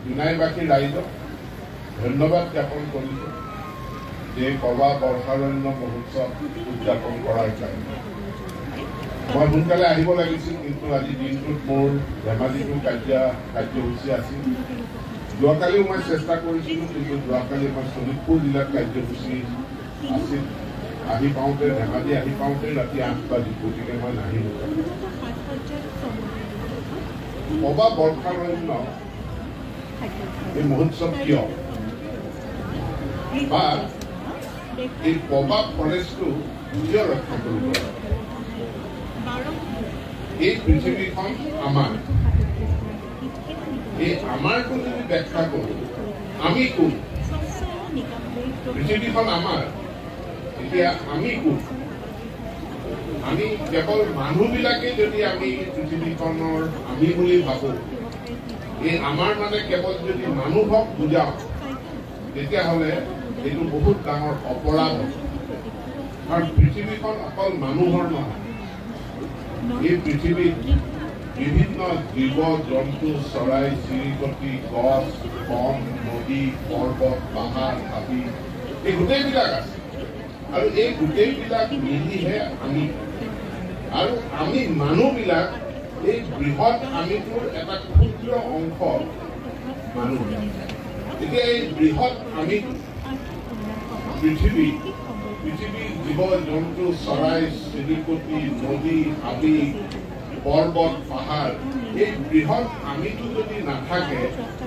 বিনাইবাসী ৰাইজক ধন্যবাদ জ্ঞাপন কৰিছোঁ যে পবা বৰ্ষাৰণ্য মহোৎসৱ উদযাপন কৰাৰ কাৰণে। মই সোনকালে আহিব লাগিছিল, কিন্তু আজি দিনটোত মোৰ ধেমাজিটো কাৰ্যসূচী আছিল। যোৱাকালিও মই চেষ্টা কৰিছিলোঁ, কিন্তু যোৱাকালি মই শোণিতপুৰ জিলাত কাৰ্যসূচী আছিল। আহি পাওঁতে ধেমাজি আহি পাওঁতে ৰাতি 8 বাজিল, গতিকে মই নাহিলোঁ। পবা বৰ্ষাৰণ্য এই মহোৎসৱ কিয়, বা এই পবা ফৰেষ্টটো কিয় ৰক্ষা কৰিব লাগে? এই পৃথিৱীখন আমাৰ, এই আমাৰটো যদি ব্যাখ্যা কৰোঁ, আমি কোন? পৃথিৱীখন আমাৰ, এতিয়া আমি কোন? আমি কেৱল মানুহবিলাকে যদি আমি পৃথিৱীখনৰ আমি বুলি ভাবোঁ, এই আমাৰ মানে কেৱল যদি মানুহক বুজাওঁ, তেতিয়াহ'লে এইটো বহুত ডাঙৰ অপৰাধ হ'ব। কাৰণ পৃথিৱীখন অকল মানুহৰ নহয়, এই পৃথিৱীত বিভিন্ন জীৱ জন্তু, চৰাই চিৰিকটি, গছ বন, নদী পৰ্বত, পাহাৰ হাবি, এই গোটেইবিলাক আছে। আৰু এই গোটেইবিলাক মিলিহে আমি, আৰু আমি মানুহবিলাক এই বৃহৎ আমিটোৰ এটা ক্ষুদ্ৰ অংশ মানুহ। এতিয়া এই বৃহৎ আমি পৃথিৱীৰ জীৱ জন্তু, চৰাই চিৰিকটি, নদী হাবি পৰ্বত পাহাৰ, এই বৃহৎ আমিটো যদি নাথাকে,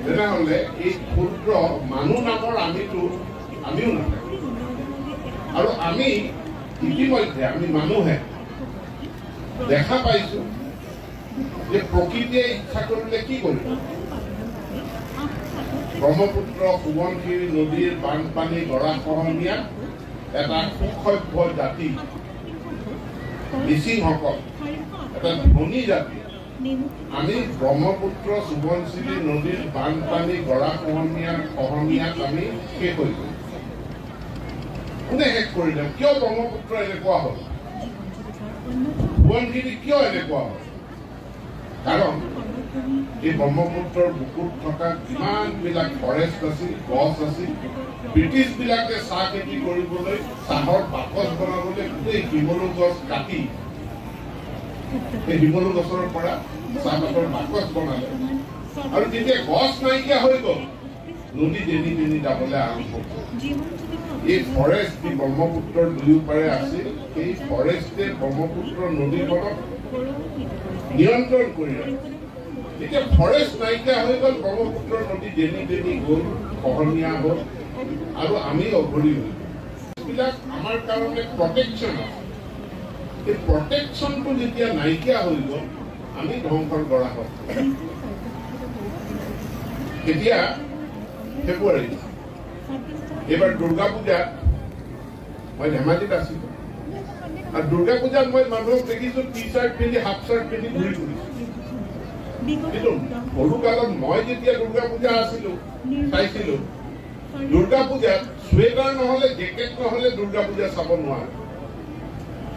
তেনেহ'লে এই ক্ষুদ্ৰ মানুহ নামৰ আমিও নাথাকে। আৰু আমি ইতিমধ্যে আমি মানুহে দেখা পাইছোঁ যে প্ৰকৃতিয়ে ইচ্ছা কৰিলে কি কৰিব। ব্ৰহ্মপুত্ৰ সোৱণশিৰি নদীৰ বানপানী গৰাখহনীয়া এটা সুসভ্য জাতি, মিচিংসকল এটা ধনী জাতি, আমি ব্ৰহ্মপুত্ৰ সোৱণশিৰি নদীৰ বানপানী গৰাখহনীয়াক আমি শেষ হৈ গ'ল। কোনে শেষ কৰিলে? কিয় ব্ৰহ্মপুত্ৰ এনেকুৱা হ'ল? সোৱণশিৰি কিয় এনেকুৱা হ'ল? কাৰণ এই ব্ৰহ্মপুত্ৰৰ বুকুত থকা যিমানবিলাক ফৰেষ্ট আছিল, গছ আছিল, ব্ৰিটিছবিলাকে চাহ খেতি কৰিবলৈ, চাহৰ বাকচ বনাবলৈ গোটেই শিমলু গছ কাটি, সেই শিমলু গছৰ পৰা চাহপাতৰ বাকচ বনালে। আৰু যেতিয়া গছ নাইকিয়া হৈ গ'ল, নদী যেনি যাবলৈ আৰম্ভ হ'ল। এই ফৰেষ্ট যি ব্ৰহ্মপুত্ৰৰ দুয়োপাৰে আছিল, সেই ফৰেষ্টে ব্ৰহ্মপুত্ৰৰ নদীখনক নিয়ন্ত্ৰণ কৰি ৰাখিছিল। এতিয়া ফৰেষ্ট নাইকিয়া হৈ গ'ল, ব্ৰহ্মপুত্ৰৰ নদী যেনি গ'ল, খহনীয়া হ'ল, আৰু আমি অঘৰী হৈ গ'ল। এইবিলাক আমাৰ কাৰণে প্ৰটেকশ্যন আছে। এই প্ৰটেকশ্যনটো যেতিয়া নাইকিয়া হৈ গ'ল, আমি ধ্বংসৰ গৰাহত। এতিয়া ফেব্ৰুৱাৰী, এইবাৰ দুৰ্গা পূজাত মই ধেমাজিত আছিলোঁ, আৰু দুৰ্গা পূজাত মই মানুহক দেখিছোঁ টি চাৰ্ট পিন্ধি, হাফ চাৰ্ট পিন্ধি ঘূৰি ফুৰিছোঁ। কিন্তু সৰুকালত মই যেতিয়া দুৰ্গা পূজা চাইছিলোঁ, দুৰ্গা পূজাত চুৱেটাৰ নহ'লে, জেকেট নহ'লে দুৰ্গা পূজা চাব নোৱাৰে।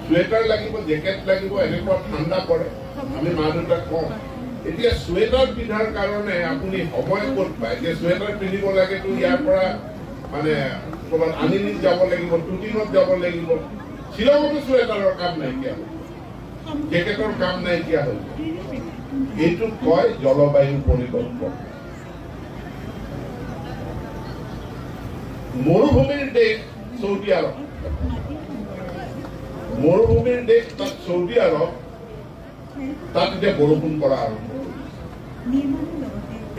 চুৱেটাৰ লাগিব, জেকেট লাগিব, এনেকুৱা ঠাণ্ডা পৰে। আমি মা দেউতাক কওঁ, এতিয়া চুৱেটাৰ পিন্ধাৰ কাৰণে আপুনি সময় ক'ত পায়? যে চুৱেটাৰ পিন্ধিব লাগেতো ইয়াৰ পৰা মানে ক'ৰবাত আনিনীত যাব লাগিব, টুটিঙত যাব লাগিব। শ্বিলঙতো চুৱেটাৰৰ কাম নাইকিয়া হ'ল, জেকেটৰ কাম নাইকিয়া হ'ল। এইটোক কয় জলবায়ু পৰিৱৰ্তন। মৰুভূমিৰ দেশ চৌদি আৰৱ, মৰুভূমিৰ দেশ তাত চৌদি আৰৱ, তাত এতিয়া বৰষুণ পৰা আৰম্ভ হ'ল।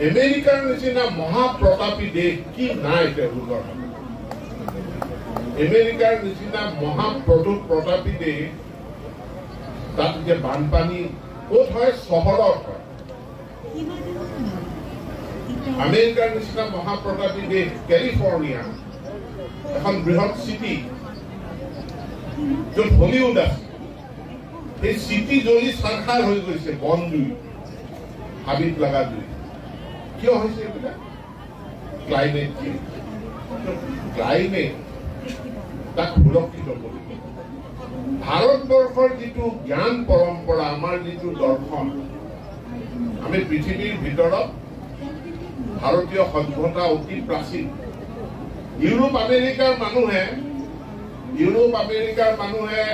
আমেৰিকাৰ নিচিনা মহাপ্ৰতাপী দেশ কি নাই তেওঁলোকৰ? আমেৰিকাৰ নিচিনা মহাপ্ৰতাপী দেশ, তাত এতিয়া বানপানী ক'ত হয়? চহৰত হয়। আমেৰিকাৰ নিচিনা মহাপ্ৰতাপী দেশ কেলিফৰ্ণিয়া, এখন বৃহৎ চিটি, য'ত হলিউড আছে, সেই চিটি জ্বলি চাৰখাৰ হৈ গৈছে। বন জুই, হাবিত লগা জুই। কিয় হৈছে এইবিলাক? Climate change. ক্লাইমেট তাক সুৰক্ষিত কৰিব। ভাৰতবৰ্ষৰ যিটো জ্ঞান পৰম্পৰা, আমাৰ যিটো দৰ্শন, আমি পৃথিৱীৰ ভিতৰত ভাৰতীয় সভ্যতা অতি প্ৰাচীন। ইউৰোপ আমেৰিকাৰ মানুহে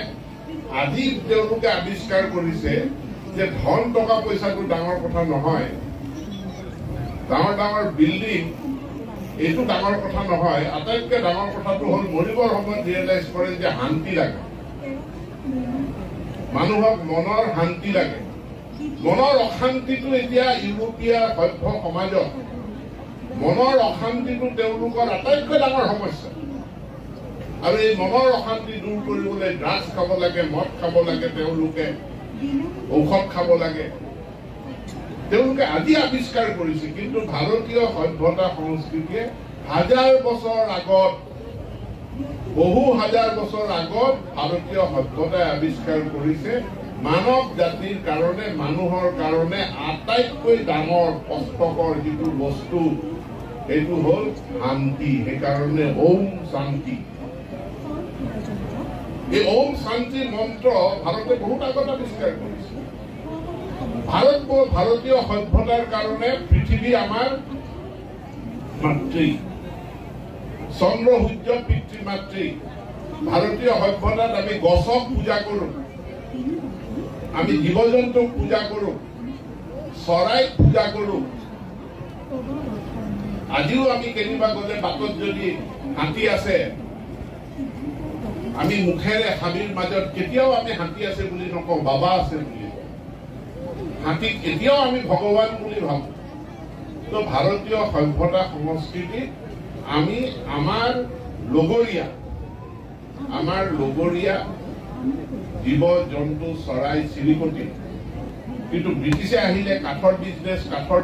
আজি তেওঁলোকে আৱিষ্কাৰ কৰিছে যে ধন টকা পইচাটো ডাঙৰ কথা নহয়, ডাঙৰ ডাঙৰ বিল্ডিং এইটো ডাঙৰ কথা নহয়। আটাইতকৈ ডাঙৰ কথাটো হ'ল মৰিবৰ সময়ত ৰিয়েলাইজ কৰে যে শান্তি লাগে, মানুহক মনৰ শান্তি লাগে। মনৰ অশান্তিটো এতিয়া ইউৰোপীয় সভ্য সমাজত মনৰ অশান্তিটো তেওঁলোকৰ আটাইতকৈ ডাঙৰ সমস্যা। আৰু এই মনৰ অশান্তি দূৰ কৰিবলৈ ড্ৰাগছ খাব লাগে, মদ খাব লাগে, তেওঁলোকে ঔষধ খাব লাগে, তেওঁলোকে আজি আৱিষ্কাৰ কৰিছে। কিন্তু ভাৰতীয় সভ্যতা সংস্কৃতিয়ে হাজাৰ বছৰ আগত, বহু হাজাৰ বছৰ আগত ভাৰতীয় সভ্যতাই আৱিষ্কাৰ কৰিছে মানৱ জাতিৰ কাৰণে, মানুহৰ কাৰণে আটাইতকৈ ডাঙৰ কষ্টকৰ যিটো বস্তু সেইটো হ'ল শান্তি। সেইকাৰণে ওম শান্তি, এই ওম শান্তি মন্ত্ৰ ভাৰতে বহুত আগত আৱিষ্কাৰ কৰিছে। ভাৰতীয় সভ্যতাৰ কাৰণে পৃথিৱী আমাৰ মাতৃ, চন্দ্ৰ সূৰ্য পিতৃ মাতৃ। ভাৰতীয় সভ্যতাত আমি গছক পূজা কৰো, আমি জীৱ জন্তুক পূজা কৰো, চৰাইক পূজা কৰো। আজিও আমি কেনিবা গলে বাটত যদি হাতী আছে, আমি মুখেৰে হাবিৰ মাজত কেতিয়াও আমি হাতী আছে বুলি নকওঁ, বাবা আছে বুলি। হাতীক এতিয়াও আমি ভগৱান বুলি ভাবো। তো ভাৰতীয় সভ্যতা সংস্কৃতিত আমি আমাৰ লগৰীয়া জীৱ জন্তু চৰাই চিৰিকটি। কিন্তু ব্ৰিটিছে আহিলে কাঠৰ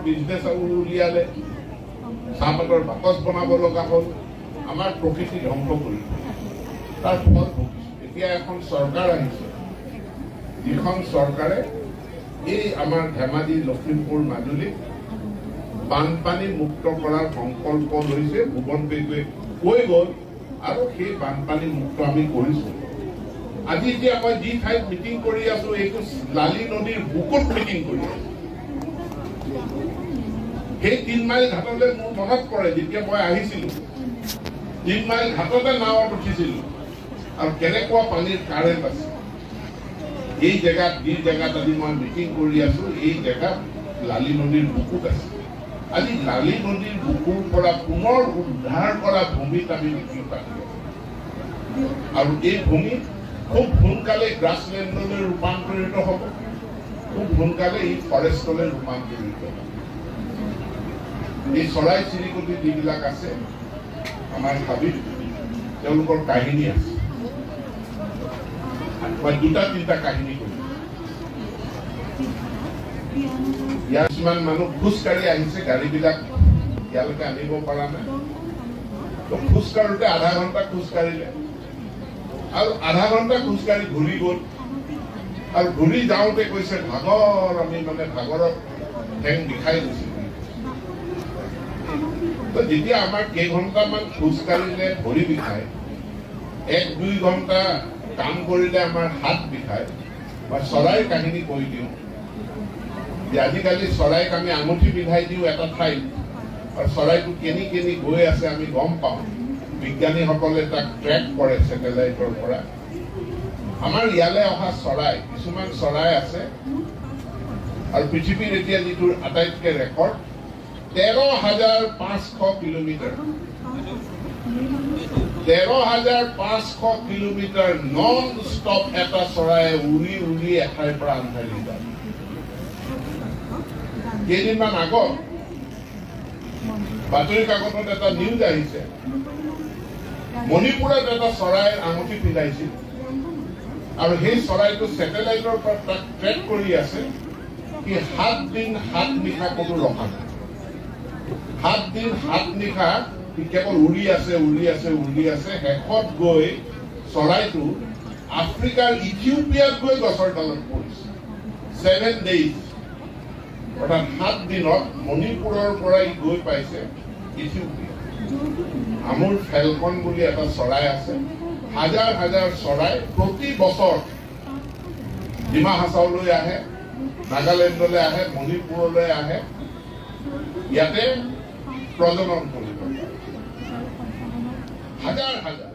বিজনেছ উলিয়ালে, চাহপাতৰ বাকচ বনাব লগা হ'ল, আমাৰ প্ৰকৃতি ধ্বংস কৰিলে। তাৰ ফল ভুগিছো। এতিয়া এখন চৰকাৰ আহিছে, যিখন চৰকাৰে এই আমাৰ ধেমাজি, লখিমপুৰ, মাজুলীক বানপানী মুক্ত কৰাৰ সংকল্প লৈছে। ভুৱন পেগুৱে কৈ গ'ল আৰু সেই বানপানী মুক্ত আমি কৰিছো। আজি এতিয়া মই যি ঠাইত মিটিং কৰি আছো, এইটো লালি নদীৰ বুকুত মিটিং কৰি আছো। সেই 3 মাইল ঘাটলৈ মোৰ মনত পৰে, যেতিয়া মই আহিছিলো 3 মাইল ঘাটতে নাৱত উঠিছিলো আৰু কেনেকুৱা পানীৰ কাৰেণ্ট আছে। এই জেগাত, যি জেগাত আজি মই মিটিং কৰি আছো, এই জেগাত লালি নদীৰ বুকুত আছে। আজি লালি নদীৰ বুকুৰ পৰা পুনৰ উদ্ধাৰ কৰা ভূমিত আমি মিটিং পাতি আছো। আৰু এই ভূমি খুব সোনকালে গ্ৰাছলেণ্ডলৈ ৰূপান্তৰিত হ'ব, খুব সোনকালে ই ফৰেষ্টলৈ ৰূপান্তৰিত হ'ব। এই চৰাই চিৰিকটি যিবিলাক আছে আমাৰ হাবিত, তেওঁলোকৰ কাহিনী আছে। মই 2-3টা কাহিনী কৰিম। ইয়াৰ কিছুমান মানুহ খোজকাঢ়ি আহিছে, গাড়ীবিলাক ইয়ালৈকে আনিব পৰা নাই। খোজকাঢ়োতে আধা ঘণ্টা খোজকাঢ়িলে আৰু আধা ঘণ্টা খোজকাঢ়ি ঘূৰি গ'ল। আৰু ঘূৰি যাওঁতে কৈছে ভাগৰ, আমি ভাগৰত ঠেং বিষাই গৈছে। যেতিয়া আমাৰ কেইঘণ্টামান খোজকাঢ়িলে ভৰি বিষায়, 1-2 ঘণ্টা কাম কৰিলে আমাৰ হাত বিষায়। মই চৰাইৰ কাহিনী কৈ দিওঁ যে আজিকালি চৰাইক আমি আঙুঠি পিন্ধাই দিওঁ এটা ঠাইত, আৰু চৰাইটো কেনি কেনি গৈ আছে আমি গম পাওঁ। বিজ্ঞানীসকলে তাক ট্ৰেক কৰে ছেটেলাইটৰ পৰা। আমাৰ ইয়ালৈ অহা চৰাই, কিছুমান চৰাই আছে, আৰু পৃথিৱীৰ এতিয়া যিটো আটাইতকৈ record 13,500 kilometre. 13,500 kilometre non stop এটা চৰাই উৰি উৰি এঠাইৰ পৰা আন ঠাইলৈ যায়। কেইদিনমান আগত বাতৰি কাকতত এটা নিউজ আহিছে, মণিপুৰত এটা চৰাইৰ আঙুঠি পিন্ধাইছিল, আৰু সেই চৰাইটো ছেটেলাইটৰ পৰা তাক ট্ৰেক কৰি আছে। সি 7 দিন 7 নিশা কোনো ৰখা নাই। 7 দিন 7 নিশা সি কেৱল উৰি আছে। শেষত গৈ চৰাইটো আফ্ৰিকাৰ ইথিওপিয়াত গৈ গছৰ তলত পৰিছে। 7 days, অৰ্থাৎ 7 দিনত মণিপুৰৰ পৰা ই গৈ পাইছে ইথিওপিয়া। আমুৰ ফেলকন বুলি এটা চৰাই আছে। হাজাৰ হাজাৰ চৰাই প্ৰতি বছৰ ডিমা হাছাওলৈ আহে, নাগালেণ্ডলৈ আহে, মণিপুৰলৈ আহে। ইয়াতে প্ৰজনন কৰিব পাৰে। হাজাৰ হাজাৰ